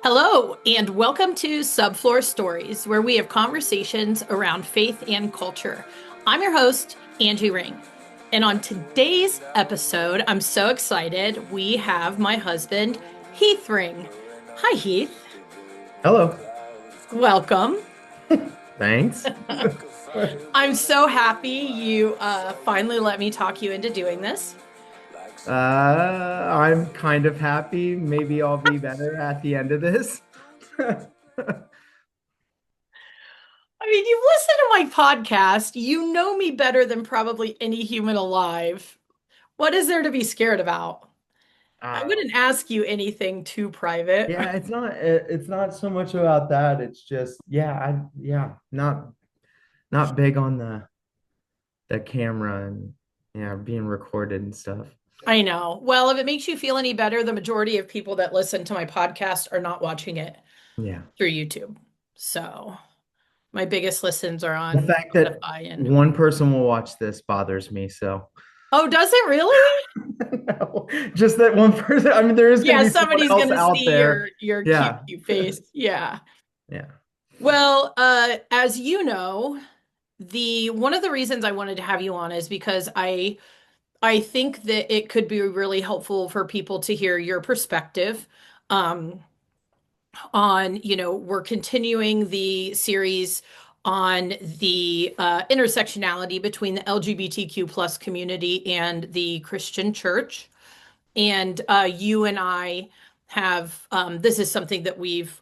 Hello, and welcome to Subfloor Stories, where we have conversations around faith and culture. I'm your host, Angie Ring. And on today's episode, I'm so excited. We have my husband, Heath Ring. Hi, Heath. Hello. Welcome. Thanks. I'm so happy you finally let me talk you into doing this. I'm kind of happy. Maybe I'll be better at the end of this. I mean, you've listened to my podcast. You know me better than probably any human alive. What is there to be scared about? I Uh, wouldn't ask you anything too private. yeah, it's not so much about that. It's just not big on the camera and being recorded and stuff. I know. Well, if it makes you feel any better, the majority of people that listen to my podcast are not watching it Yeah. through YouTube. So my biggest listens are The on fact that Spotify and one person will watch this bothers me, so oh, does it really? no, just that one person. I mean, there is going Yeah, to be someone somebody's else gonna out see there. your cute Yeah. cute face. Yeah. Yeah. Well, as you know, the one of the reasons I wanted to have you on is because I think that it could be really helpful for people to hear your perspective. Um, we're continuing the series on the intersectionality between the LGBTQ plus community and the Christian church. And you and I have, this is something that we've,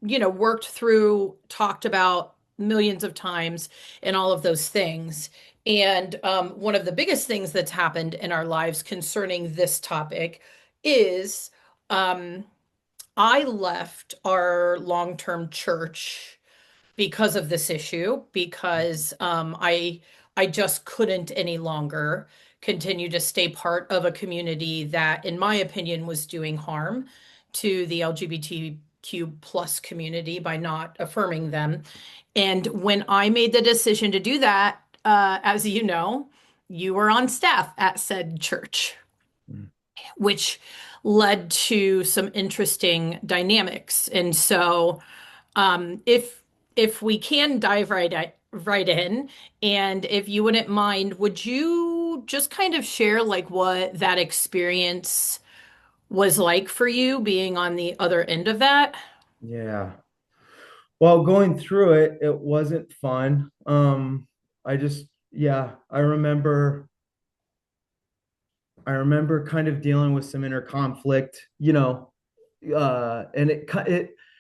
worked through, talked about millions of times, and all of those things. And one of the biggest things that's happened in our lives concerning this topic is um, I left our long-term church because of this issue, because I just couldn't any longer continue to stay part of a community that, in my opinion, was doing harm to the LGBTQ plus community by not affirming them. And when I made the decision to do that, as you know, you were on staff at said church, Mm. which led to some interesting dynamics. And so, if we can dive right in, and if you wouldn't mind, would you just kind of share like what that experience was like for you being on the other end of that? Yeah. Well, going through it, it wasn't fun. I just, yeah, I remember kind of dealing with some inner conflict, and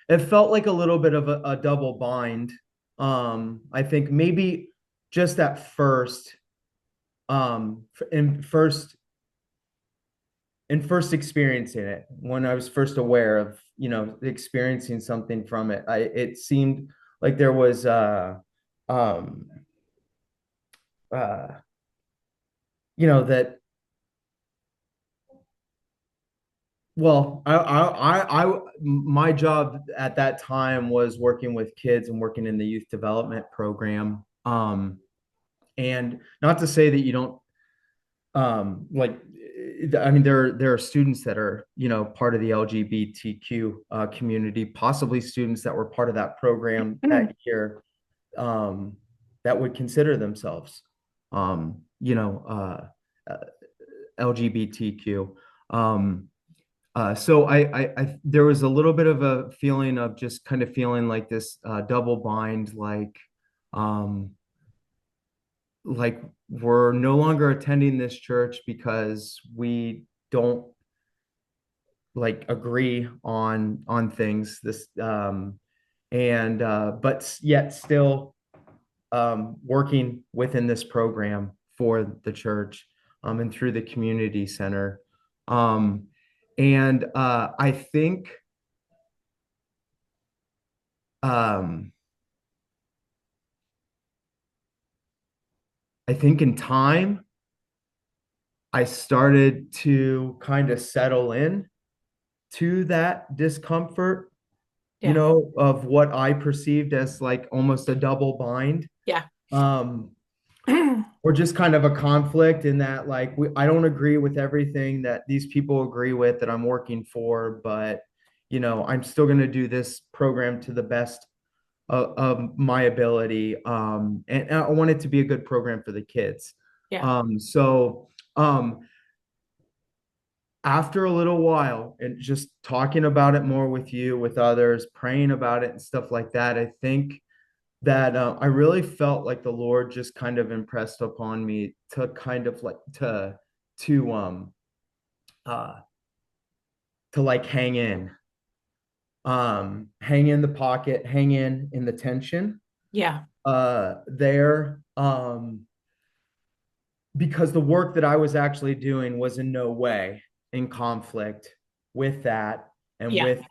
it felt like a little bit of a double bind. I think maybe just at first, in first experiencing it, when I was first aware of, experiencing something from it, it seemed like there was um uh that well my job at that time was working with kids and working in the youth development program. And not to say that you don't like, I mean, there are students that are, part of the LGBTQ community, possibly students that were part of that program that year, um, that would consider themselves, um, you know, uh, LGBTQ. Um, so there was a little bit of a feeling of just kind of feeling like this double bind, um, like we're no longer attending this church because we don't like agree on things this and but yet still working within this program for the church, and through the community center. um and um I think in time I started to kind of settle in to that discomfort, Yeah. of what I perceived as like almost a double bind, Yeah. um, or just kind of a conflict in that, I don't agree with everything that these people agree with that I'm working for, but I'm still going to do this program to the best of my ability. And I want it to be a good program for the kids. Yeah. So after a little while and just talking about it more with you, with others, praying about it and stuff like that, I think that I really felt like the Lord just kind of impressed upon me to kind of like to uh to like hang in the pocket, hang in the tension Yeah. there, because the work that I was actually doing was in no way in conflict with that and Yeah. with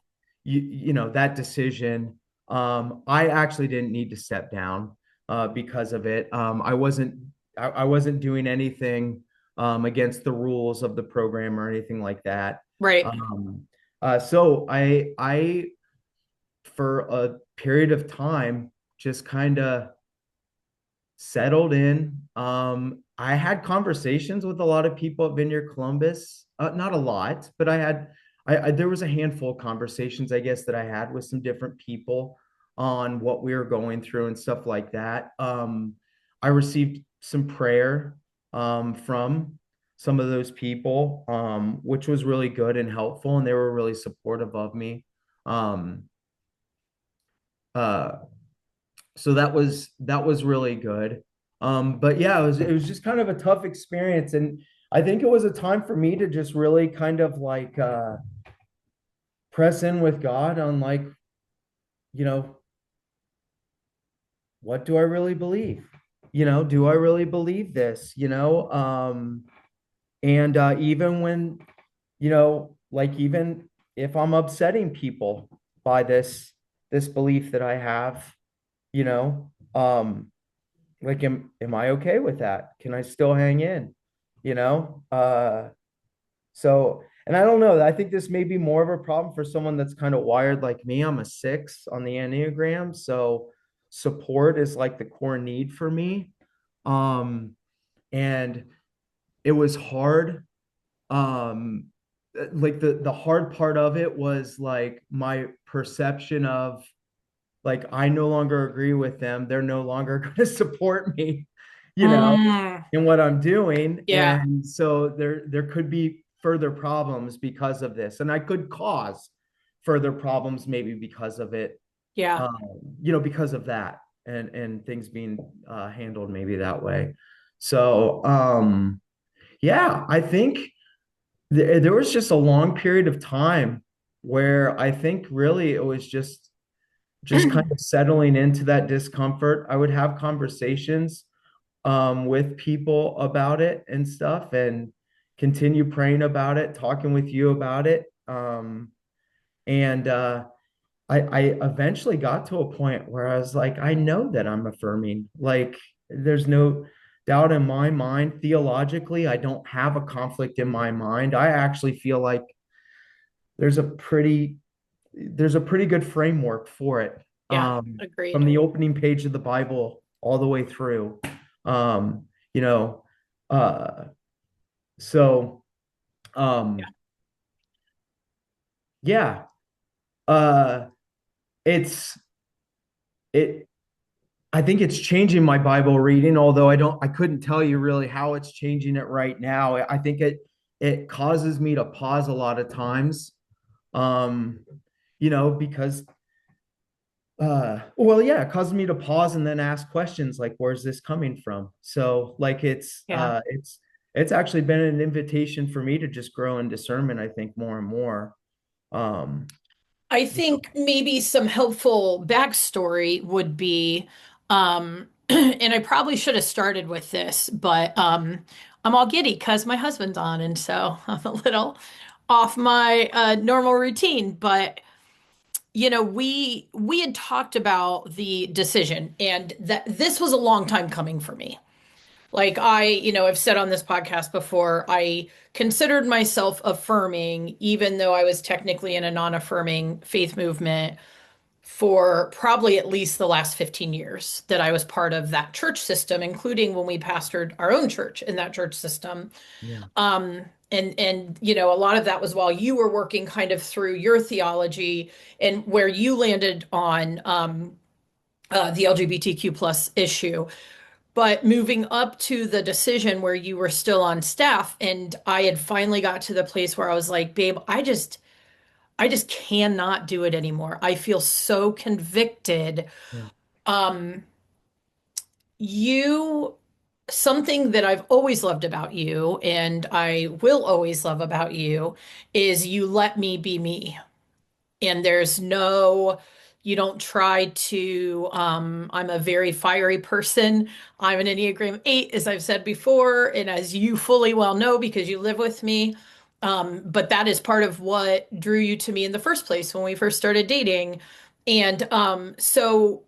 that decision. I actually didn't need to step down because of it. I wasn't doing anything against the rules of the program or anything like that. Right. So I for a period of time just kind of settled in. I had conversations with a lot of people at Vineyard Columbus. Not a lot, but there was a handful of conversations, I guess, that I had with some different people on what we were going through and stuff like that. I received some prayer from some of those people, which was really good and helpful, and they were really supportive of me. Um, uh, so that was really good. But yeah, it was just kind of a tough experience, and I think it was a time for me to just really kind of like press in with God on like, you know, what do I really believe? Do I really believe this? And even when, like even if I'm upsetting people by this belief that I have, you know, like am I okay with that? Can I still hang in? You know? So and I don't know. I think this may be more of a problem for someone that's kind of wired like me. I'm a 6 on the Enneagram, so support is like the core need for me. Um, and it was hard. Um, like the hard part of it was like my perception of like I no longer agree with them. They're no longer going to support me, you know, Mm, in what I'm doing. yeah. And so there could be further problems because of this. And I could cause further problems maybe because of it, Yeah. um, because of that and things being handled maybe that way. So yeah, I think there was just a long period of time where I think really it was just kind of settling into that discomfort. I would have conversations with people about it and stuff and continue praying about it, talking with you about it. And I eventually got to a point where I was like, I know that I'm affirming. Like, there's no doubt in my mind. Theologically, I don't have a conflict in my mind. I actually feel like there's a pretty there's a pretty good framework for it, Yeah. from Agreed. the opening page of the Bible all the way through. Um, you know, uh, so Yeah. um, yeah, uh, it's it. I think it's changing my Bible reading, although I couldn't tell you really how it's changing it right now. I think it causes me to pause a lot of times, um, because well, yeah, it caused me to pause and then ask questions like, where's this coming from? So like Yeah. it's actually been an invitation for me to just grow in discernment, I think, more and more. Um, I think maybe some helpful backstory would be, and I probably should have started with this, but I'm all giddy because my husband's on, and so I'm a little off my normal routine. But we had talked about the decision, and that this was a long time coming for me. Like I've said on this podcast before, I considered myself affirming, even though I was technically in a non-affirming faith movement for probably at least the last 15 years that I was part of that church system, including when we pastored our own church in that church system. yeah. And a lot of that was while you were working kind of through your theology and where you landed on the LGBTQ plus issue. But moving up to the decision where you were still on staff, and I had finally got to the place where I was like, babe, I just cannot do it anymore. I feel so convicted. Yeah. Um, you, something that I've always loved about you, and I will always love about you, is you let me be me. And you don't try to, I'm a very fiery person. I'm an Enneagram 8, as I've said before, and as you fully well know because you live with me. But that is part of what drew you to me in the first place when we first started dating. And so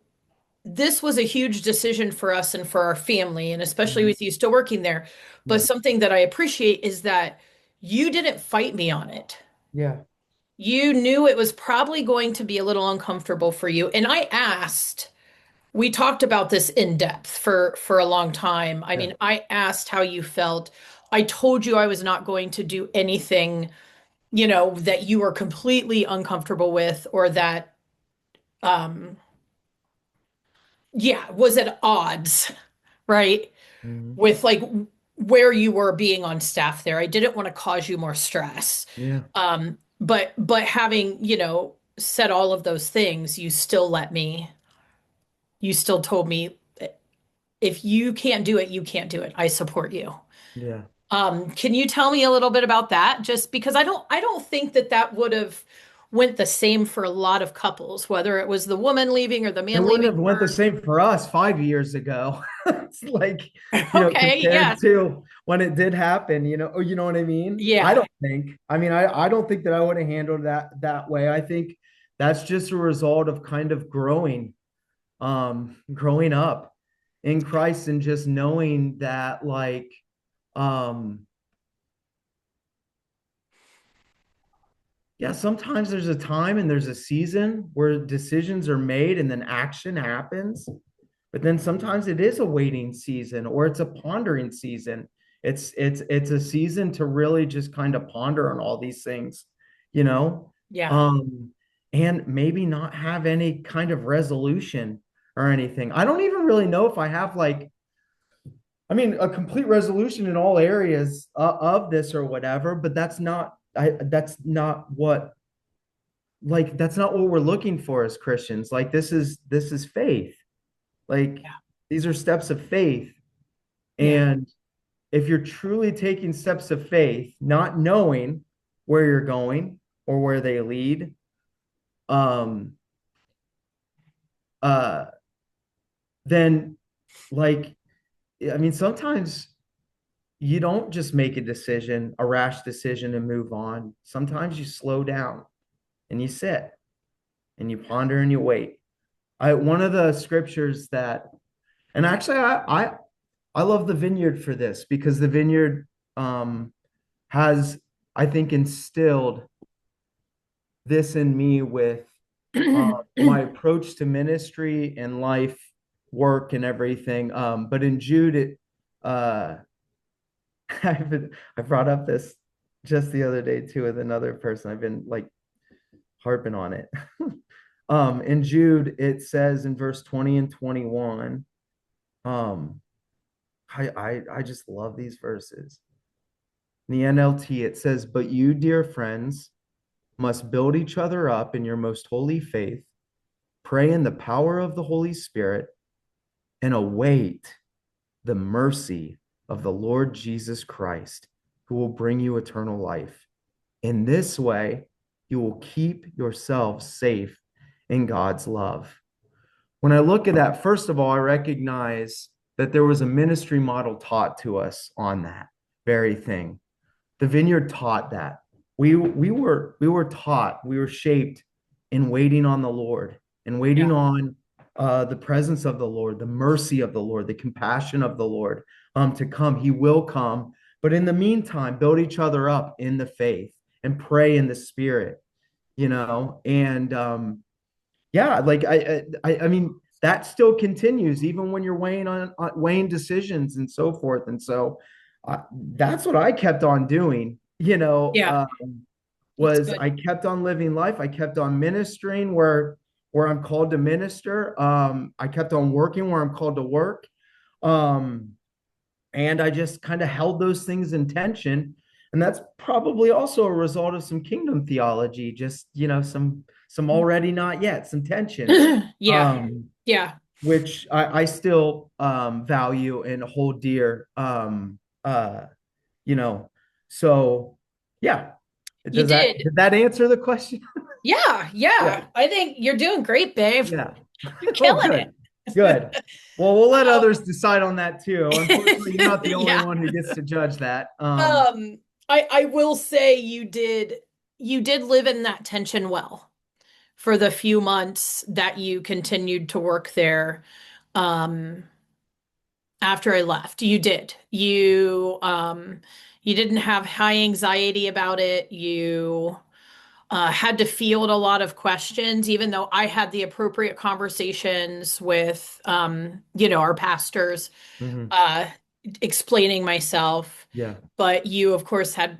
this was a huge decision for us and for our family, and especially Mhm. with you still working there. But Yeah. something that I appreciate is that you didn't fight me on it. Yeah. You knew it was probably going to be a little uncomfortable for you. And I asked, we talked about this in depth for a long time. I Yeah. mean, I asked how you felt. I told you I was not going to do anything, that you were completely uncomfortable with or that um yeah, was at odds, right? Mhm. With like where you were being on staff there. I didn't want to cause you more stress. Yeah. But having, said all of those things, you still told me if you can't do it, you can't do it. I support you. Yeah. Can you tell me a little bit about that? Just because I don't think that that would have went the same for a lot of couples, whether it was the woman leaving or the It man wouldn't leaving have went the her. same for us 5 years ago. It's like, Okay, compared yes, to when it did happen, or you know what I mean? I yeah, don't think. I mean, I don't think that I would have handled that way. I think that's just a result of kind of growing up in Christ and just knowing that like um yeah, sometimes there's a time and there's a season where decisions are made and then action happens. But then sometimes it is a waiting season or it's a pondering season. It's a season to really just kind of ponder on all these things, you know, yeah, um, and maybe not have any kind of resolution or anything. I don't even really know if I have like, I mean, a complete resolution in all areas of this or whatever, but that's not what we're looking for as Christians. Like this is faith. Like yeah, these are steps of faith. yeah, And if you're truly taking steps of faith, not knowing where you're going or where they lead, um, uh, then like, I mean, sometimes you don't just make a rash decision and move on. Sometimes you slow down and you sit and you ponder and you wait. One of the scriptures that, and actually I love the vineyard for this because the vineyard has, I think, instilled this in me with my approach to ministry and life, work, and everything. But in Jude, uh, I brought up this just the other day too with another person. I've been like harping on it. In Jude, it says in verse 20 and 21, um, I just love these verses. In the NLT, it says, "But you, dear friends, must build each other up in your most holy faith, pray in the power of the Holy Spirit, and await the mercy of the Lord Jesus Christ, who will bring you eternal life. In this way, you will keep yourselves safe in God's love." When I look at that, first of all, I recognize that there was a ministry model taught to us on that very thing. The vineyard taught that. We were taught, we were shaped in waiting on the Lord and yeah, waiting on the presence of the Lord, the mercy of the Lord, the compassion of the Lord to come. He will come. But in the meantime, build each other up in the faith and pray in the spirit, and yeah, like I mean, that still continues even when you're weighing decisions and so forth. And so that's what I kept on doing. you know, Yeah, that's was good. I kept on living life. I kept on ministering where I'm called to minister. I kept on working where I'm called to work. Um, and I just kind of held those things in tension. And that's probably also a result of some kingdom theology, just, some already not yet, some tension. Yeah, Um, yeah. which I still value and hold dear. You know, so yeah. You did. Did that answer the question? Yeah, Yeah. yeah. I think you're doing great, babe. Yeah. You're Oh, killing good. it. Good. Well, we'll let Um, others decide on that too. Unfortunately, you're not the only yeah. one who gets to judge that. I will say you did live in that tension well for the few months that you continued to work there. Um, After I left. You did. You didn't have high anxiety about it. You had to field a lot of questions, even though I had the appropriate conversations with our pastors, Mhm. uh, explaining myself. Yeah. But you, of course, had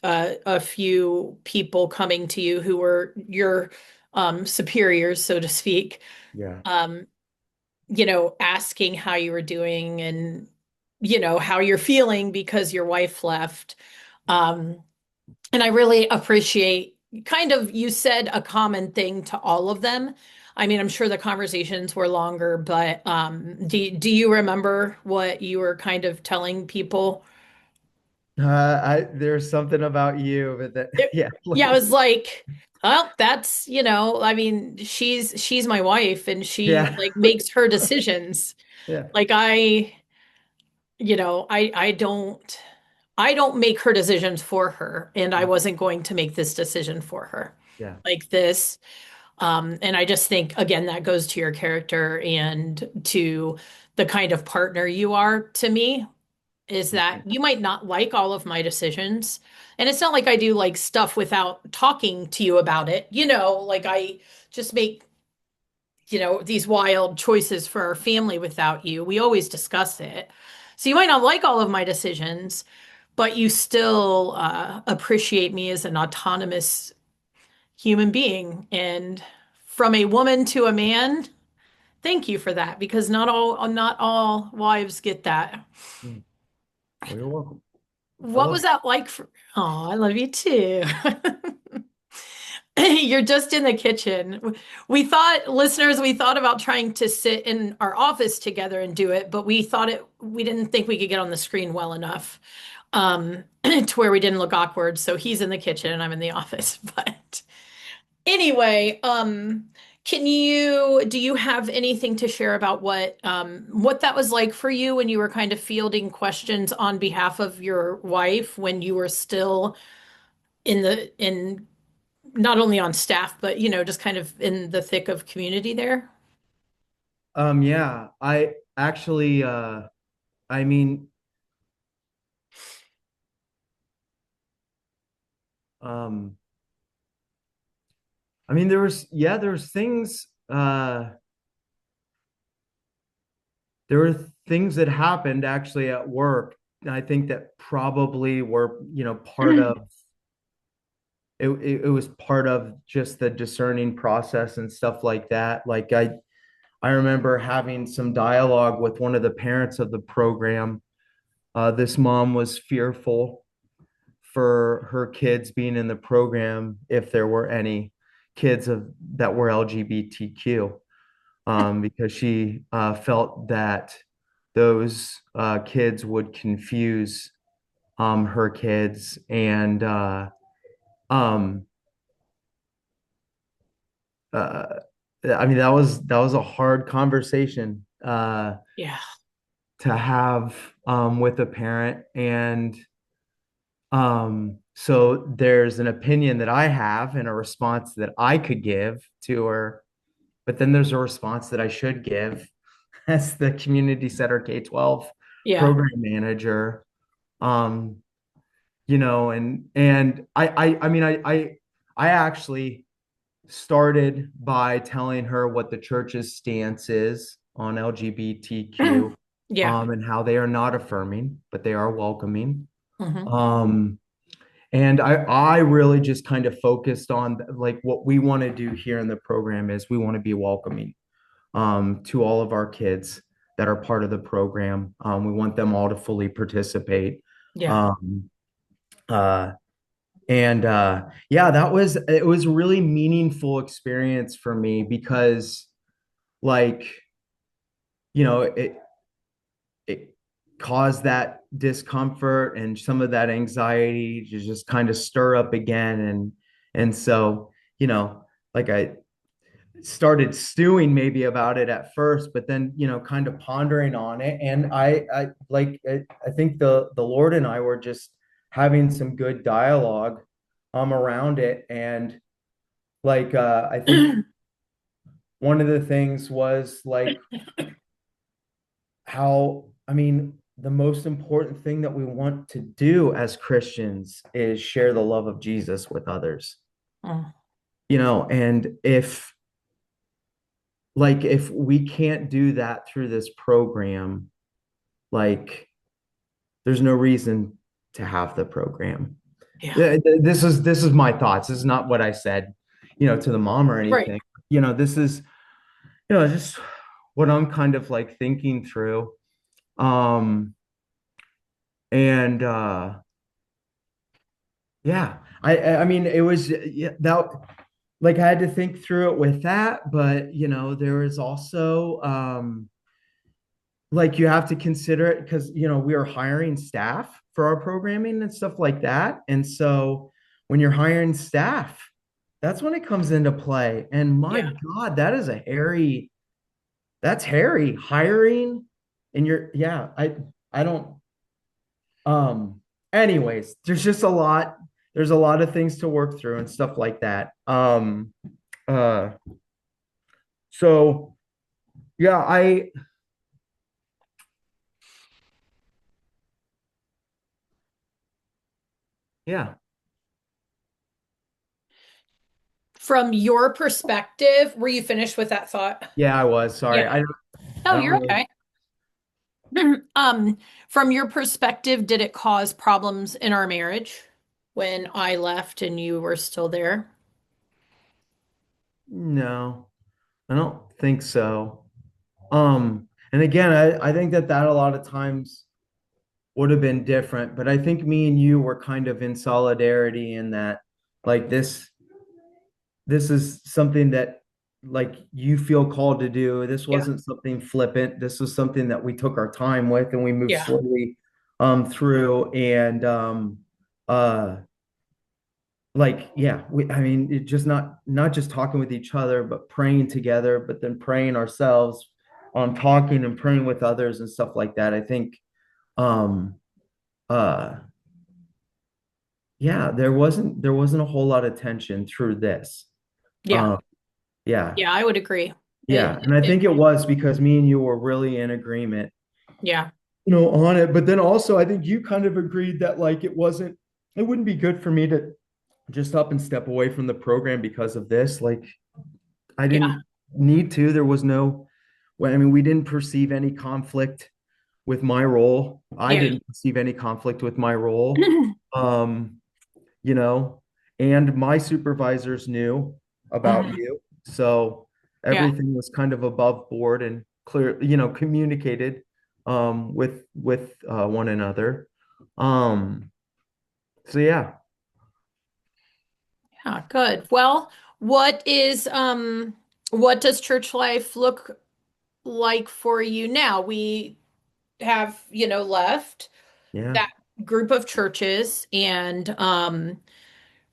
a few people coming to you who were your superiors, so to speak. Yeah. Um, asking how you were doing and, how you're feeling because your wife left. Um, and I really appreciate kind of you said a common thing to all of them. I mean, I'm sure the conversations were longer, but do you remember what you were kind of telling people? There's something about you, but that, It- yeah, yeah, I please. was like, well, that's, I mean, she's my wife and she Yeah. like makes her decisions. Yeah. Like I don't make her decisions for her, and I wasn't going to make this decision for her Yeah. like this. And I just think again that goes to your character and to the kind of partner you are to me, is that you might not like all of my decisions. And it's not like I do like stuff without talking to you about it. Like I just make, these wild choices for our family without you. We always discuss it. So you might not like all of my decisions, but you still appreciate me as an autonomous human being. And from a woman to a man, thank you for that because not all wives get that. Mm. Well, you're welcome. I What love was it. that like for? Oh, I love you too. You're just in the kitchen. We thought about trying to sit in our office together and do it, but we didn't think we could get on the screen well enough, to where we didn't look awkward. So he's in the kitchen and I'm in the office. But anyway, do you have anything to share about what that was like for you when you were kind of fielding questions on behalf of your wife when you were still in not only on staff, but just kind of in the thick of community there? Yeah, I actually, I mean, um, there was things, there were things that happened actually at work. And I think that probably were, part of it was part of just the discerning process and stuff like that. Like I remember having some dialogue with one of the parents of the program. This mom was fearful for her kids being in the program if there were any kids that were LGBTQ, because she felt that those kids would confuse her kids. And um, uh, I mean, that was a hard conversation Yeah. to have with a parent. And so there's an opinion that I have and a response that I could give to her, but then there's a response that I should give as the community center K-12 Yeah. program manager. Um, and I mean I actually started by telling her what the church's stance is on LGBTQ, Yeah. and how they are not affirming, but they are welcoming. Hmm. Um, and I really just kind of focused on like what we want to do here in the program is we want to be welcoming to all of our kids that are part of the program. We want them all to fully participate. Yeah. Um, uh, and yeah, it was a really meaningful experience for me because like, it caused that discomfort and some of that anxiety to just kind of stir up again. And so, like I started stewing maybe about it at first, but then, kind of pondering on it. And I think the Lord and I were just having some good dialogue around it. And I think one of the things was like how, I mean, the most important thing that we want to do as Christians is share the love of Jesus with others. Mm. And if we can't do that through this program, like there's no reason to have the program. Yeah. This is my thoughts. This is not what I said, to the mom or Right. anything. This is, just what I'm kind of like thinking through. Um, and Yeah, I mean it was, yeah, that like I had to think through it with that, but there was also like you have to consider it because we are hiring staff for our programming and stuff like that. And so when you're hiring staff, that's when it comes into play. And my Yeah. God, that's hairy hiring. And yeah, I don't anyways, there's a lot of things to work through and stuff like that. Uh so yeah, yeah. From your perspective, were you finished with that thought? Yeah, I was. Sorry. Yeah. I Oh, don't you're really. okay. From your perspective, did it cause problems in our marriage when I left and you were still there? No, I don't think so. And again, I think that a lot of times would have been different, but I think me and you were kind of in solidarity in that like this is something that like you feel called to do. This Yeah. wasn't something flippant. This was something that we took our time with and we moved Yeah. slowly through. And uh yeah, I mean it just not just talking with each other, but praying together, but then praying ourselves on talking and praying with others and stuff like that. I think um uh yeah, there wasn't a whole lot of tension through this. Yeah. Um yeah. Yeah, I would agree. Yeah, and I It think it was because me and you were really in agreement, yeah. on it. But then also, I think you kind of agreed that like it wouldn't be good for me to just up and step away from the program because of this. Like, I Yeah. didn't need to. There was no, well, I mean, we didn't perceive any conflict with my role. I Yeah. didn't perceive any conflict with my role. Um, you know, and my supervisors knew about Mhm. you. So Yeah. everything was kind of above board and clear, communicated with one another. Um, so yeah. Yeah, good. Well, what does church life look like for you now? We have, left Yeah. that group of churches and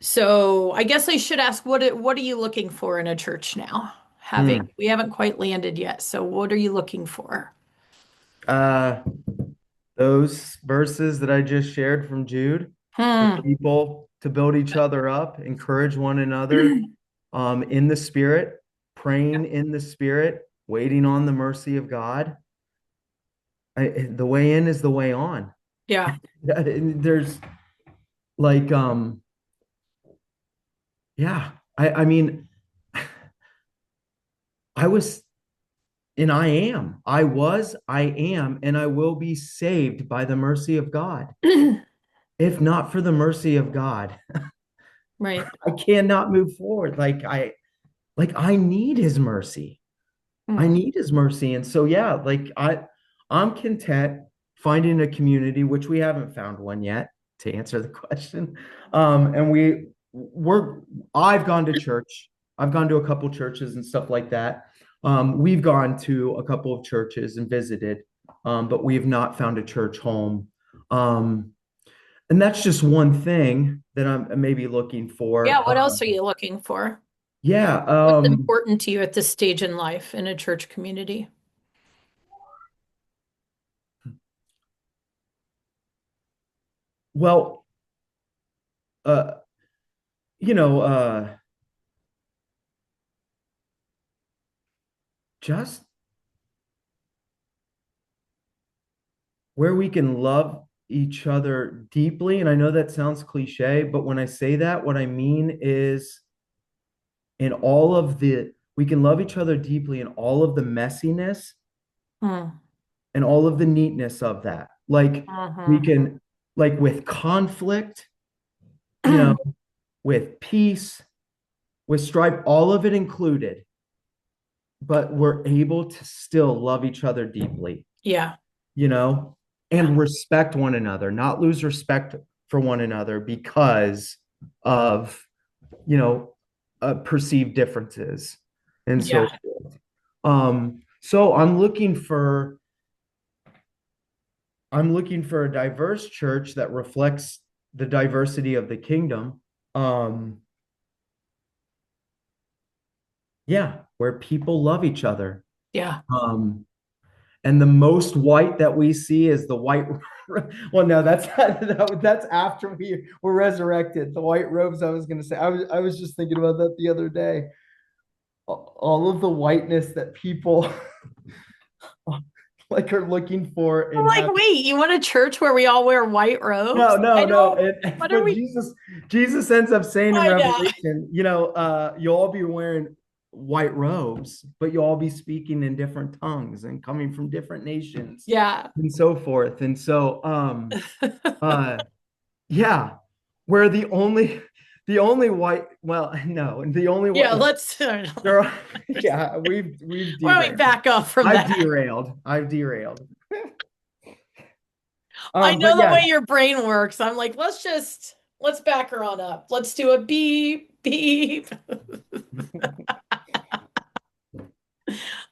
so I guess I should ask what are you looking for in a church now? Hmm. We haven't quite landed yet. So what are you looking for? Uh, those verses that I just shared from Jude for Hmm. people to build each other up, encourage one another in the spirit, praying in the spirit, waiting on the mercy of God. The way in is the way on. Yeah. There's like yeah, I mean I was and I am and I will be saved by the mercy of God. if not for the mercy of God, Right. I cannot move forward. I need his mercy. I Mm. need his mercy. And so yeah, I'm content finding a community, which we haven't found one yet, to answer the question. And we're I've gone to church. I've gone to a couple churches and stuff like that. We've gone to a couple of churches and visited, but we have not found a church home. Um, and that's just one thing that I'm maybe looking Yeah, for. what else are you looking for? Yeah. What's important to you at this stage in life in a church community? Well, uh, you know, just where we can love each other deeply. And I know that sounds cliche, but when I say that, what I mean is we can love each other deeply in all of the messiness Mm. and all of the neatness of that. Like we Hmm. can, like with conflict, you know, with peace, with strife, all of it included, but we're able to still love each other deeply, Yeah, you know, yeah, and respect one another, not lose respect for one another because of, you know, perceived differences and so yeah, forth. So I'm looking for a diverse church that reflects the diversity of the kingdom. Um, yeah, where people love each other. yeah. Um, and the most white that we see is the white. Well, no, that's after we were resurrected. The white robes. I was going to say. I was just thinking about that the other day. All of the whiteness that people like are looking for I'm in like, heaven. wait, you want a church where we all wear white No, robes? no, I no. don't, what are But we? Jesus ends up saying in I know. Revelation, you'll all be wearing white robes, but you'll all be speaking in different tongues and coming from different nations Yeah. and so forth. And so, uh, yeah, where the only white, well, no, the only Yeah, white, let's, there are, yeah, we've why don't we derailed. back off from I've that? derailed. I've derailed. I But know the yeah, way your brain works. I'm like, let's back her on up. Let's do a beep, beep.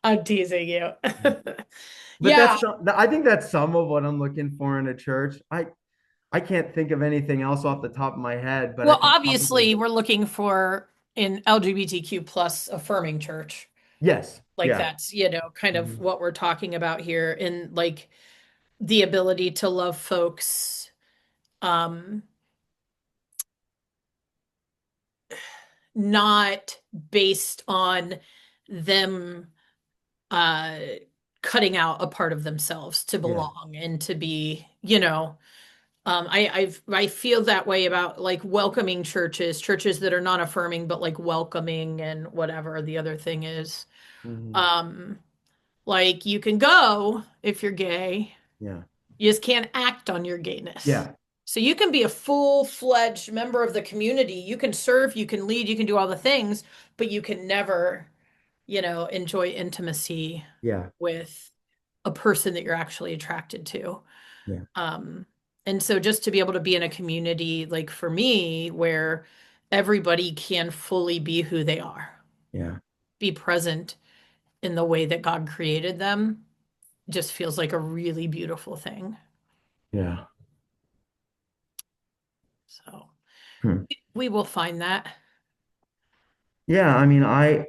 I'm teasing you. but Yeah. I think that's some of what I'm looking for in a church. I can't think of anything else off the top of my head, but I Well, could probably obviously, we're looking for an LGBTQ plus affirming church. yes, Like yeah, that's, kind of mhm, what we're talking about here, and like the ability to love folks, um, not based on them uh cutting out a part of themselves to yeah, belong and to be, I feel that way about like welcoming churches that are not affirming but like welcoming and whatever the other thing is. mhm, Um, like you can go if you're gay, yeah, you just can't act on your gayness. yeah, So you can be a full-fledged member of the community. You can serve, you can lead, you can do all the things, but you can never, enjoy intimacy yeah, with a person that you're actually attracted to. yeah, Um, and so just to be able to be in a community like for me where everybody can fully be who they are, yeah, be present in the way that God created them, just feels like a really beautiful thing. yeah. So Hmm. we will find that. Yeah, I mean, I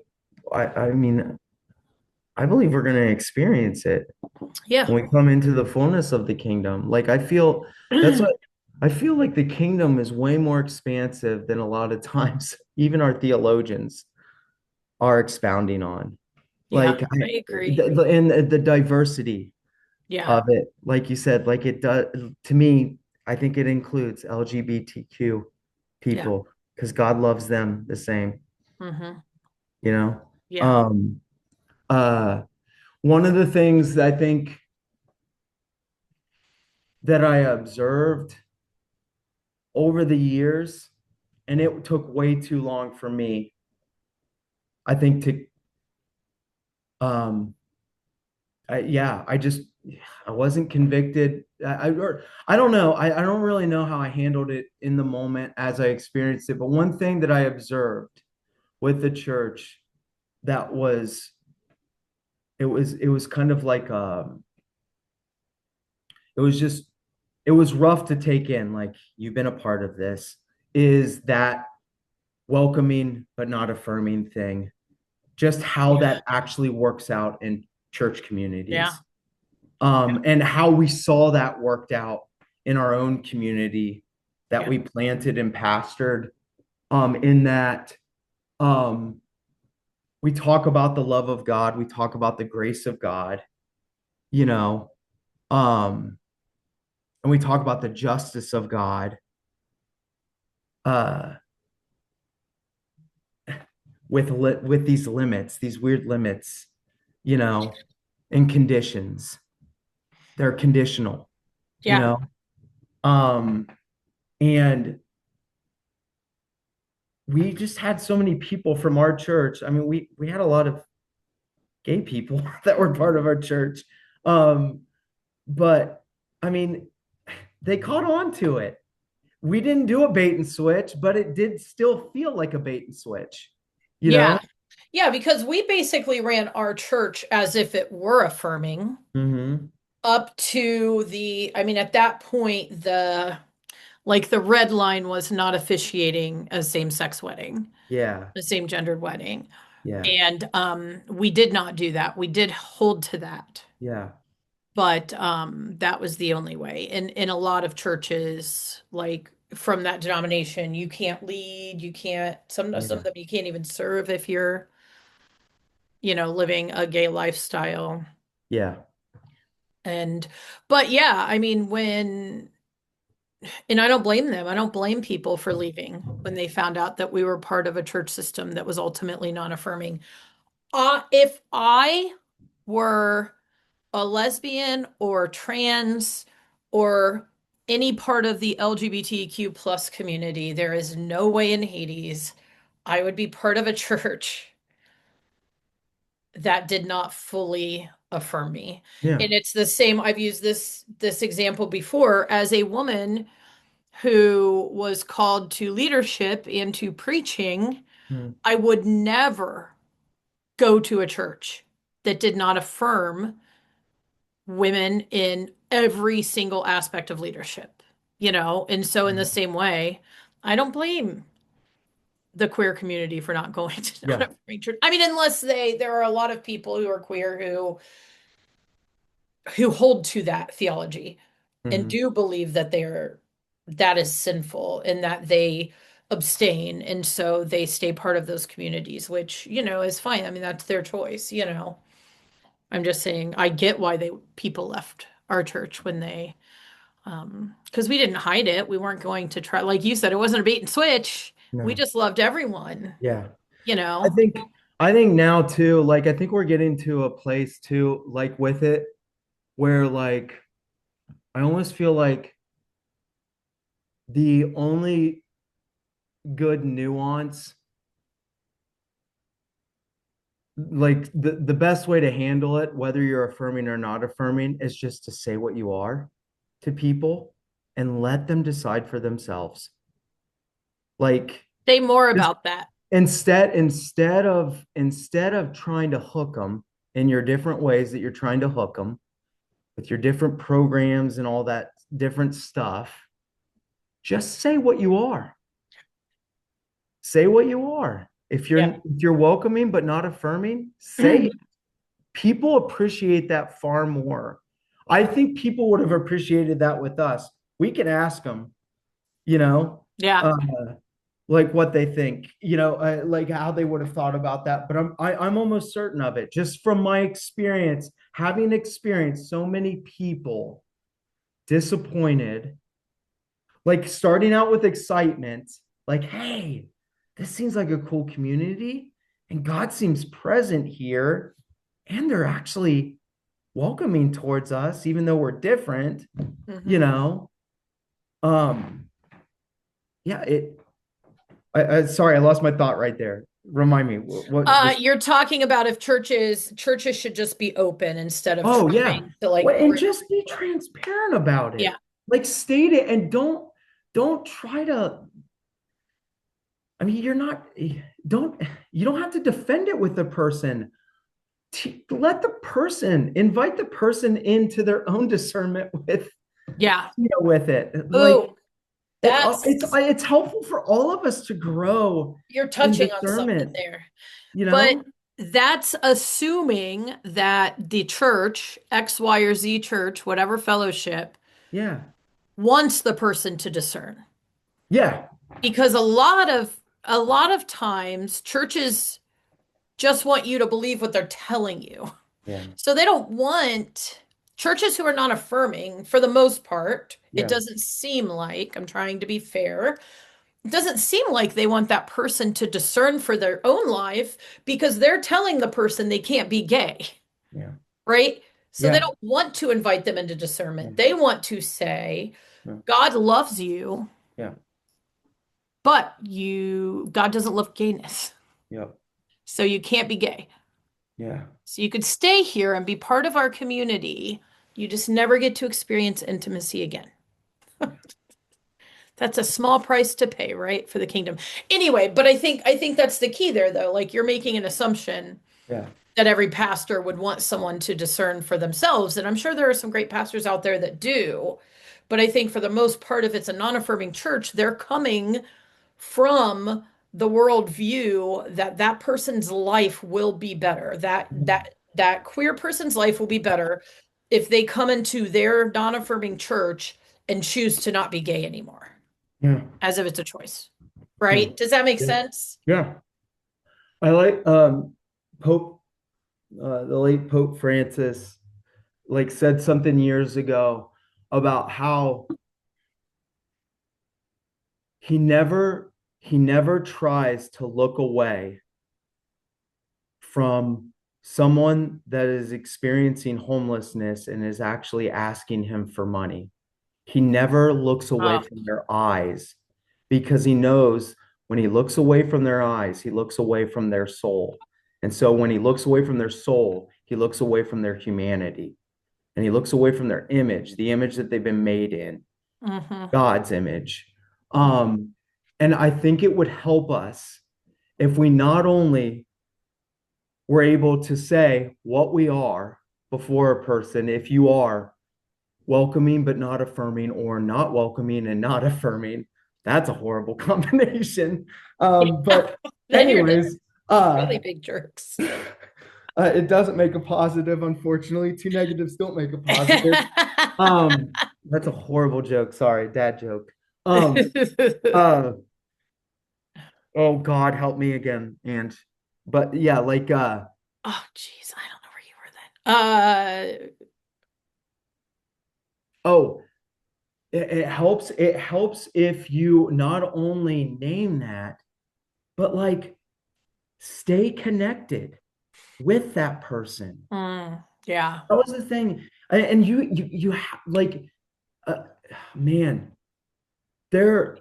believe we're going to experience it Yeah. when we come into the fullness of the kingdom. That's what I feel like the kingdom is way more expansive than a lot of times even our theologians are expounding on. Yeah, Like I agree. and the diversity Yeah. of it, like you said, like it does to me, I think it includes LGBTQ Yeah. people because God loves them the same, Hmm. you know? Yeah. Um, uh, one of the things I think that I observed over the years, and it took way too long for me, I think, to um yeah, I wasn't convicted. Or I don't know. I don't really know how I handled it in the moment as I experienced it. But one thing that I observed with the church that was it was kind of like it was just it was rough to take in, like you've been a part of this, is that welcoming but not affirming thing, just how Yeah. that actually works out in church Yeah. communities, and how we saw that worked out in our own community that Yeah. we planted and pastored, in that, um, we talk about the love of God, we talk about the grace of God, you know, um, and we talk about the justice of God, uh, with these limits, these weird limits, you know, and conditions. They're conditional, you Yeah. know, um, and we just had so many people from our church. I mean, we had a lot of gay people that were part of our church, um, but I mean, they caught on to it. We didn't do a bait and switch, but it did still feel like a bait and switch, you Yeah. know? Yeah, because we basically ran our church as if it were affirming Mm-hmm. up to I mean, at that point, the red line was not officiating a same-sex wedding, Yeah, a same-gendered wedding. yeah, And we did not do that. We did hold to that. yeah, But that was the only way. And in a lot of churches, like from that denomination, you can't lead, you can't, some of yeah, them you can't even serve if you're, living a gay lifestyle. yeah, And, but yeah, I mean, and I don't blame them. I don't blame people for leaving when they found out that we were part of a church system that was ultimately non-affirming. If I were a lesbian or trans or any part of the LGBTQ plus community, there is no way in Hades I would be part of a church that did not fully affirm me. yeah. And it's the same, I've used this example before as a woman who was called to leadership and to preaching. Mm, I would never go to a church that did not affirm women in every single aspect of leadership, And so, in the mm. same way, I don't blame the queer community for not going to not Yeah. affirming church. I mean, unless there are a lot of people who are queer who hold to that theology and Hmm. do believe that that is sinful and that they abstain and so they stay part of those communities, which, is fine. I mean, that's their choice. I'm just saying I get why they people left our church when they because we didn't hide it. We weren't going to try, like you said, it wasn't a bait and switch. We No. just loved everyone, Yeah. you I know. think I think now too, like I think we're getting to a place too, like with it, where like I almost feel like the only good nuance, like the best way to handle it, whether you're affirming or not affirming, is just to say what you are to people and let them decide for themselves. Like, Say more just about that. instead of trying to hook them in your different ways that you're trying to hook them with your different programs and all that different stuff, just say what you are. Say what you are. If you're Yeah. if you're welcoming but not affirming, say it. People appreciate that far more. I think people would have appreciated that with us. We can ask them, you know, Yeah. uh, like what they think, like how they would have thought about that. But I'm almost certain of it, just from my experience, having experienced so many people disappointed, like starting out with excitement, like, hey, this seems like a cool community, and God seems present here, and they're actually welcoming towards us, even though we're different, you Hmm. know. Um, yeah, sorry, I lost my thought right there. Remind me what was. You're talking about if churches should just be open instead of Oh yeah. trying to Well, like and bring, just be transparent about it. yeah, Like state it and don't try to. I mean, don't you don't have to defend it with the person. Let the person invite the person into their own discernment yeah. with it. Like Oh, that's it's helpful for all of us to grow you're in touching on something discernment, there. you But know? that's assuming that the church, X, Y, or Z church, whatever fellowship, Yeah. wants the person to discern. Yeah. Because a lot of times churches just want you to believe what they're telling you. Yeah. So they don't want churches who are not affirming, for the most part, it Yeah. doesn't seem like, I'm trying to be fair, it doesn't seem like they want that person to discern for their own life because they're telling the person they can't be gay, Yeah. right? So they Yeah. don't want to invite them into Yeah. discernment. They want to say, Yeah. God loves you, Yeah. but God doesn't love gayness. Yeah. So you can't be gay. Yeah. So you could stay here and be part of our community. You just never get to experience intimacy again. That's a small price to pay, right, for the kingdom. Anyway, but I think that's the key there though. Like you're making an assumption Yeah. that every pastor would want someone to discern for themselves, and I'm sure there are some great pastors out there that do. But I think for the most part, if it's a non-affirming church, they're coming from the worldview that that person's life will be better, that queer person's life will be better if they come into their non-affirming church and choose to not be gay anymore, Yeah. as if it's a choice. Yeah. Right? Does that make Yeah. sense? Yeah. I like Pope the late Pope Francis like said something years ago about how he never tries to look away from someone that is experiencing homelessness and is actually asking him for money. He never looks away Oh, from their eyes because he knows when he looks away from their eyes, he looks away from their soul. And so when he looks away from their soul, he looks away from their humanity and he looks away from their image, the image that they've been made in, hmm God's image. hmm Um, and I think it would help us if we not only were able to say what we are before a person, if you are welcoming but not affirming, or not welcoming and not affirming, that's a horrible combination. But Then you're just anyways, really big jerks. it doesn't make a positive, unfortunately. Two negatives don't make a positive. That's a horrible joke. Sorry, dad joke. Um, uh, oh God, help me again. And but yeah, like Oh, geez, I don't know where you were then. oh, it helps if you not only name that, but like stay connected with that person. Yeah. That was the thing. And like uh, man, there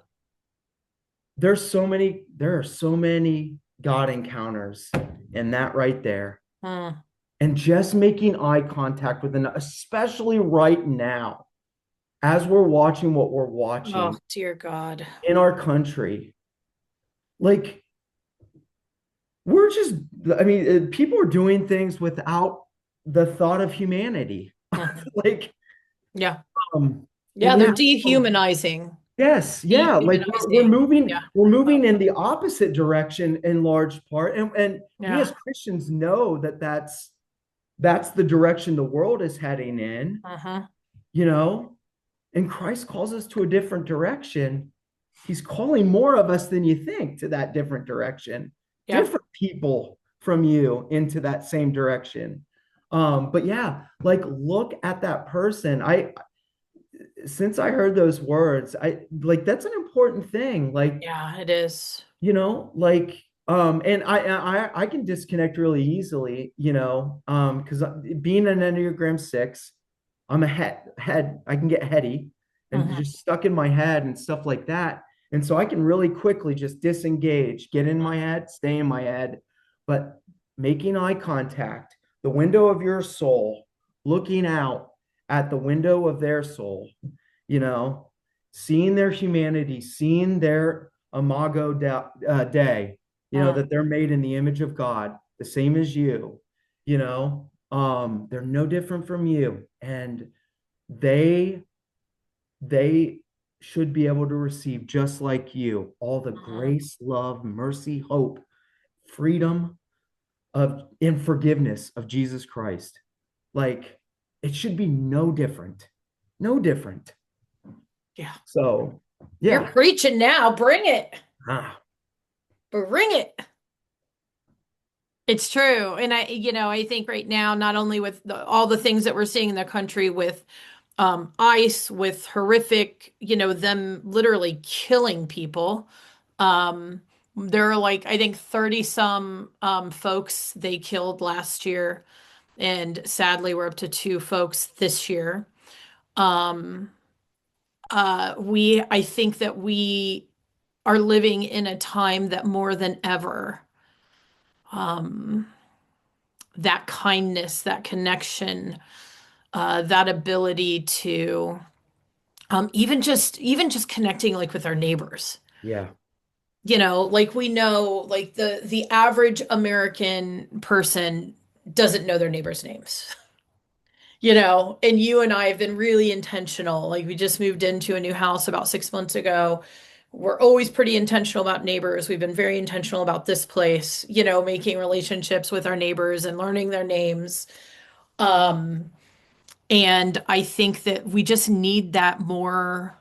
there are so many God encounters in that right there. Mm. And just making eye contact with them, especially right now, as we're watching what we're Oh, watching dear God. in our country, like we're just, I mean, people are doing things without the thought of humanity. Mhm. Like, Yeah. Yeah, and they're yeah, so, dehumanizing. yes, yeah, like we're Dehumanizing. moving, Yeah. we're moving in the opposite direction in large part, and we Yeah. as Christians know that that's the direction the world is heading in, Uh-huh. you know, and Christ calls us to a different direction. He's calling more of us than you think to that different direction, Yep. different people from you into that same direction. But yeah, like look at that person. Since I heard those words, I like that's an important thing. Like, Yeah, it is. like and I can disconnect really easily, because being an Enneagram 6, I'm a head I can get heady and Mhm. just stuck in my head and stuff like that. And so I can really quickly just disengage, get in my head, stay in my head. But making eye contact, the window of your soul, looking out at the window of their soul, you know, seeing their humanity, seeing their day, Mm, that they're made in the image of God, the same as you, they're no different from you. And they they should be able to receive, just like you, all the mm. grace, love, mercy, hope, freedom of in forgiveness of Jesus Christ. Like, it should be no different. No different. Yeah. So, You're yeah. preaching now. Bring it. Ah, Bring it. It's true. And I think right now, not only with all the things that we're seeing in the country with ICE, with horrific, them literally killing people. There are like, I think 30 some folks they killed last year. And sadly, we're up to two folks this year. Um, I think that we are living in a time that more than ever, um, that kindness, that connection, that ability to even just connecting like with our neighbors. yeah. Like we know, like the average American person doesn't know their neighbors' names. And you and I have been really intentional. Like we just moved into a new house about 6 months ago. We're always pretty intentional about neighbors. We've been very intentional about this place, making relationships with our neighbors and learning their names. Um, and I think that we just need that more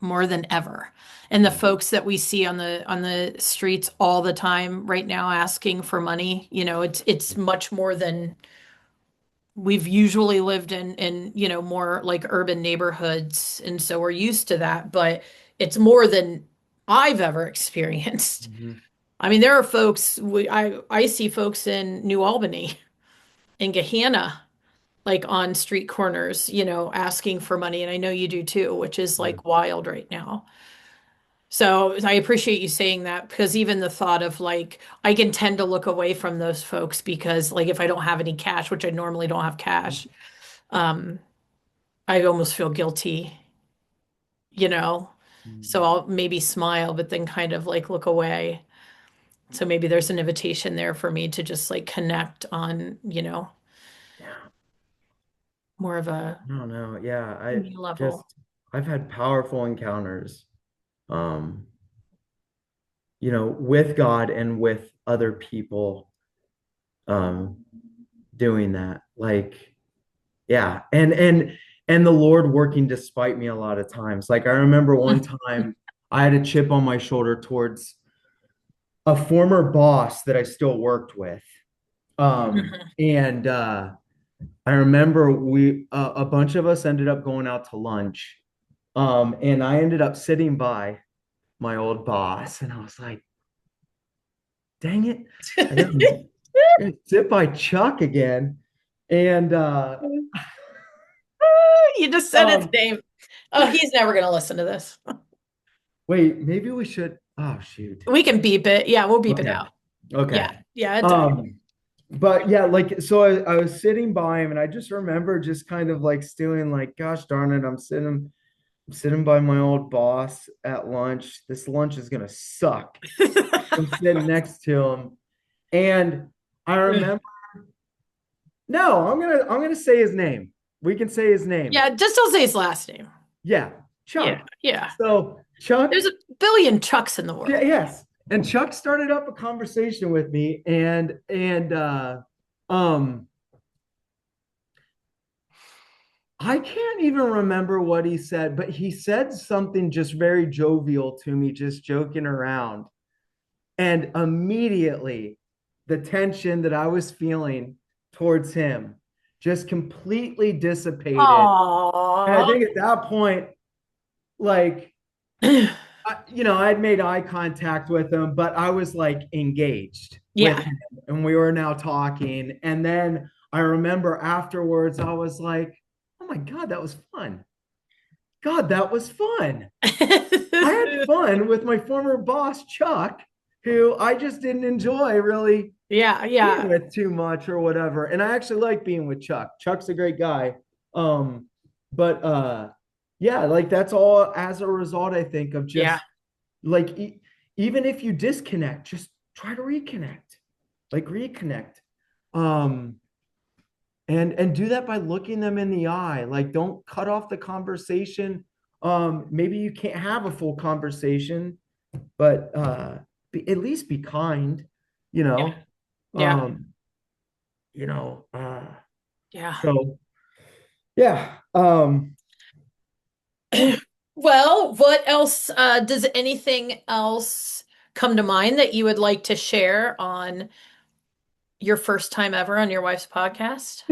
than ever. And the Yeah. folks that we see on the streets all the time right now asking for money, it's much more than we've usually lived in more like urban neighborhoods, and so we're used to that, but it's more than I've ever experienced. Mhm. I mean, there are folks I see folks in New Albany, in Gahanna, like on street corners, asking for money, and I know you do too, which is Yeah. like wild right now. So I appreciate you saying that, because even the thought of like I can tend to look away from those folks because like if I don't have any cash, which I normally don't have cash, um, I almost feel guilty, you know. So Mhm. I'll maybe smile, but then kind of like look away. So maybe there's an invitation there for me to just like connect on, Yeah. more of a I don't know. Yeah. level. I've had powerful encounters, um, with God and with other people, um, doing that. Like, yeah. And the Lord working despite me a lot of times. Like, I remember one time I had a chip on my shoulder towards a former boss that I still worked with. And I remember a bunch of us ended up going out to lunch. And I ended up sitting by my old boss, and I was like, dang it, I gotta sit by Chuck again. And You just said his um, name. Oh, he's never going to listen to this. wait, maybe we should. Oh, shoot. We can beep it. Yeah, we'll beep it Okay. out. Yeah. Okay. Yeah, it does. Um, but yeah, like, so I was sitting by him, and I just remember just kind of like stewing, like, gosh darn it, I'm sitting by my old boss at lunch. This lunch is gonna suck. I'm sitting next to him, and I remember. No, I'm gonna say his name. We can say his name. Yeah, just don't say his last name. Yeah, Yeah, Chuck. yeah. So Chuck, There's a billion Chucks in the yeah, world. yes, and Chuck started up a conversation with me, um, I can't even remember what he said, but he said something just very jovial to me, just joking around. And immediately, the tension that I was feeling towards him just completely dissipated. And I Aww. think at that point, like, I'd made eye contact with him, but I was like engaged with Yeah. him, and we were now talking. And then I remember afterwards, I was like, oh my God, that was fun. God, that was fun. I had fun with my former boss, Chuck, who I just didn't enjoy really Yeah, being yeah, with too much or whatever. And I actually like being with Chuck. Chuck's a great guy. Um, but yeah, like that's all as a result, I think, of yeah, just like even if you disconnect, just try to reconnect. Like reconnect. Um, and do that by looking them in the eye. Like don't cut off the conversation. Maybe you can't have a full conversation, but at least be kind, you yeah, know. yeah, Um, you know, yeah. so yeah. Whew. Well, what else, does anything else come to mind that you would like to share on your first time ever on your wife's podcast?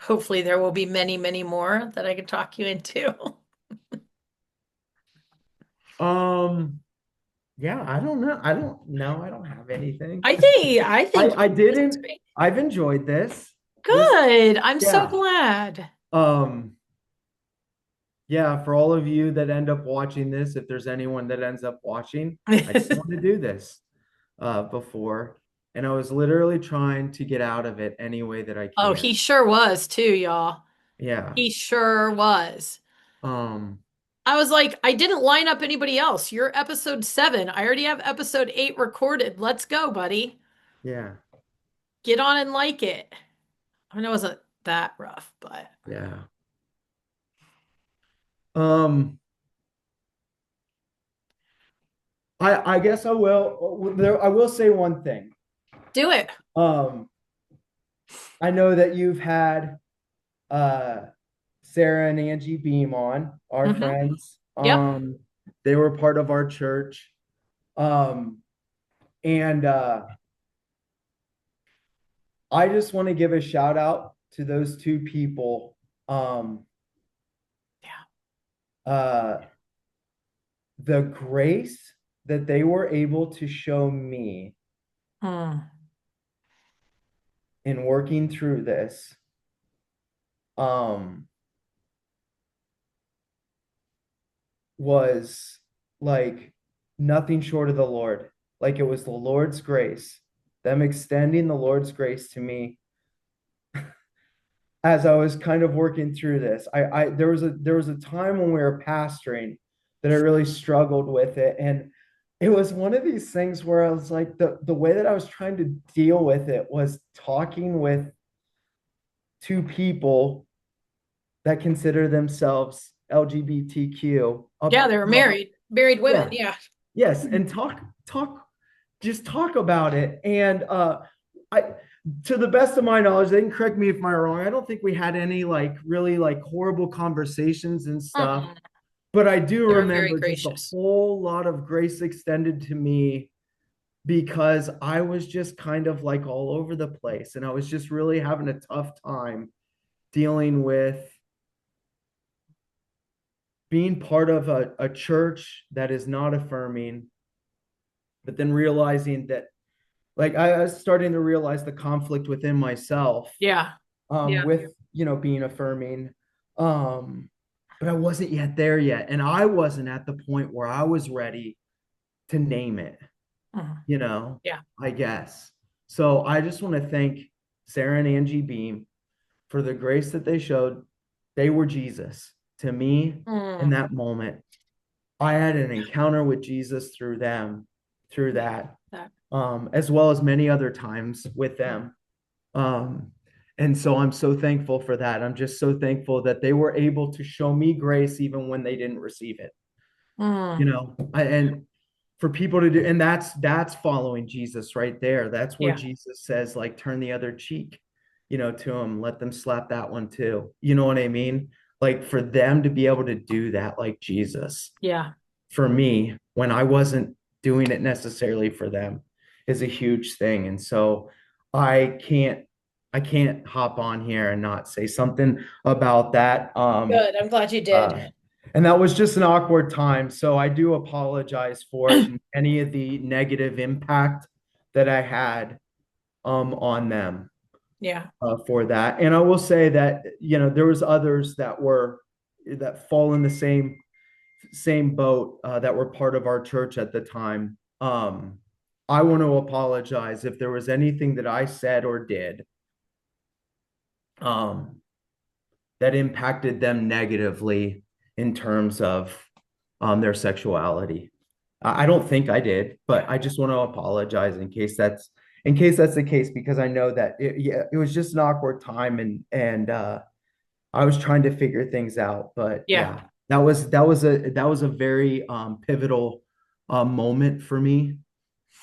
Hopefully there will be many, many more that I can talk you into. um, yeah, I don't know. I don't know. I don't have anything. I I think I this is didn't. great. I've enjoyed this. This, Good. I'm so yeah. glad. Um, yeah, for all of you that end up watching this, if there's anyone that ends up watching, I didn't want to do this before. And I was literally trying to get out of it any way that I Oh, can. he sure was too, y'all. Yeah. He sure was. Um, I was like, I didn't line up anybody else. You're episode 7. I already have episode 8 recorded. Let's go, buddy. yeah, Get on and like it. I mean, it wasn't that rough, but yeah. Um, I guess I will say one thing. do it. Um, I know that you've had uh Sarah and Angie Beam on, our Hmm. friends. Yep. They were part of our church. Um, and I just want to give a shout out to those two people. Um, Yeah. uh, the grace that they were able to show me Mm. in working through this, um, was like nothing short of the Lord. Like it was the Lord's grace, them extending the Lord's grace to me as I was kind of working through this. There was a time when we were pastoring that I really struggled with it. And it was one of these things where I was like, the way that I was trying to deal with it was talking with two people that consider themselves LGBTQ. Yeah, they were married. Married women. Yeah, Yeah. yes, and just talk about it. And I, to the best of my knowledge, they can correct me if I'm wrong. I don't think we had any like really like horrible conversations and stuff, Mm-mm. but I do They were very remember just a gracious. whole lot of grace extended to me because I was just kind of like all over the place, and I was just really having a tough time dealing with being part of a church that is not affirming, but then realizing that like I was starting to realize the conflict within myself Yeah. Yeah. with being affirming, but I wasn't yet there yet, and I wasn't at the point where I was ready to name it, Mhm. you know Yeah. I guess. So I just want to thank Sarah and Angie Beam for the grace that they showed. They were Jesus to me in Mm. that moment. I had an encounter with Jesus through them, through that, That. as well as many other times with them. Um, and so I'm so thankful for that. I'm just so thankful that they were able to show me grace even when they didn't receive it. Mm. And for people to do, and that's following Jesus right there. That's where Yeah. Jesus says, like, turn the other cheek, to them, let them slap that one too. You know what I mean? Like for them to be able to do that, like Jesus, Yeah. for me when I wasn't doing it necessarily for them is a huge thing. And so I can't I can't hop on here and not say something about that. Good. I'm glad you did. Uh, and that was just an awkward time. So I do apologize for it and any of the negative impact that I had on them Yeah. for that. And I will say that, there was others that were that fall in the same boat that were part of our church at the time. I want to apologize if there was anything that I said or did um, that impacted them negatively in terms of their sexuality. I don't think I did, but Yeah. I just want to apologize in case that's the case, because I know that yeah, it was just an awkward time, and I was trying to figure things out. But Yeah. yeah, that was a very pivotal moment for me.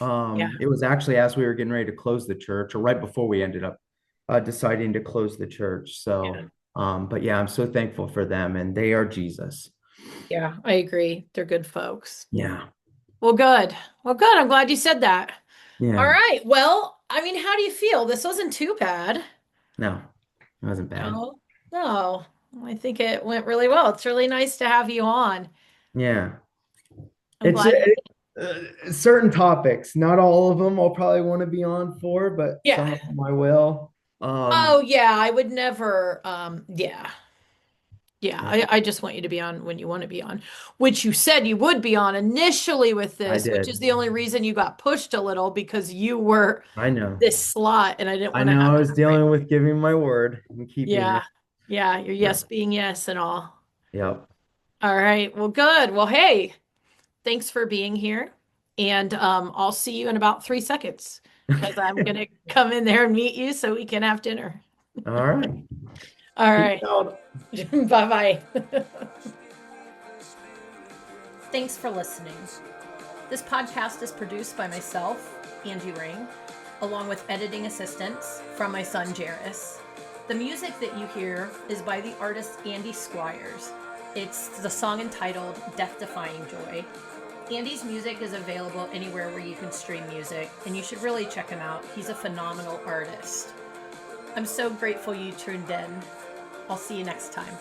Yeah. It was actually as we were getting ready to close the church, or right before we ended up deciding to close the church. Yeah. So, but yeah, I'm so thankful for them, and they are Jesus. Yeah. I agree. They're good folks. Yeah, Well, good. Well, good. I'm glad you said that. All yeah. right. Well, I mean, how do you feel? This wasn't too bad. No, it wasn't bad. No, no. I think it went really well. It's really nice to have you on. Yeah, I'm it's glad. certain topics. Not all of them I'll probably want to be on for, but Yeah. some of them I will. Oh, yeah. I would never. Yeah. Yeah. Yeah, I just want you to be on when you want to be on, which you said you would be on initially with I this, which is did. the only reason you got pushed a little because you were I know. this slot and I didn't I want to know. have I that. was Right. dealing with giving my word and keeping Yeah. it. Yeah. Your Yeah. yes being yes and all. Yep. All right. Well, good. Well, hey, thanks for being here. And I'll see you in about 3 seconds because I'm going to come in there and meet you so we can have dinner. All right. All Peace right. out. Bye bye. Thanks for listening. This podcast is produced by myself, Angie Ring, along with editing assistance from my son, Jairus. The music that you hear is by the artist Andy Squires. It's the song entitled Death Defying Joy. Andy's music is available anywhere where you can stream music, and you should really check him out. He's a phenomenal artist. I'm so grateful you tuned in. I'll see you next time.